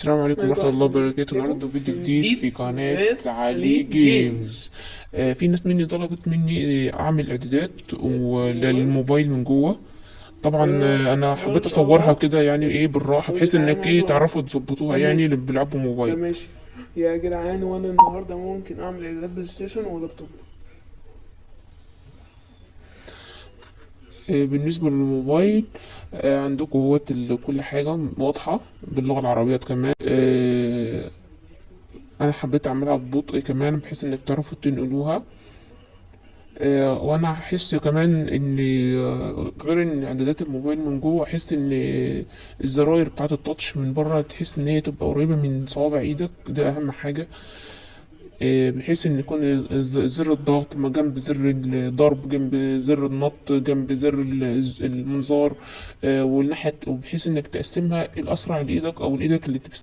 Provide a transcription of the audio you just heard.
السلام عليكم ورحمة الله وبركاته. النهاردة فيديو جديد في قناة علي جيمز. في ناس مني طلبت مني أعمل إعدادات للموبايل من جوه. طبعا أنا حبيت أصورها كده يعني إيه بالراحة، بحيث إنك إيه تعرفوا تظبطوها يعني اللي بيلعبوا موبايل. ماشي يا جدعان، وانا النهارده ممكن اعمل اعدادات بلاي ستيشن ولابتوب. بالنسبة للموبايل عندكم هوت كل حاجة واضحة باللغة العربية كمان. أنا حبيت أعملها ببطء كمان بحيث إنك تعرفوا تنقلوها. وانا احس كمان ان غير ان اعدادات الموبايل من جوه، احس ان الزراير بتاعه التاتش من بره تحس ان هي تبقى قريبه من صوابع ايدك، ده اهم حاجه. بحيث ان يكون زر الضغط ما جنب زر الضرب، جنب زر النط، جنب زر المنظار، والناحيه، وبحيث انك تقسمها الاسرع لايدك او لايدك اللي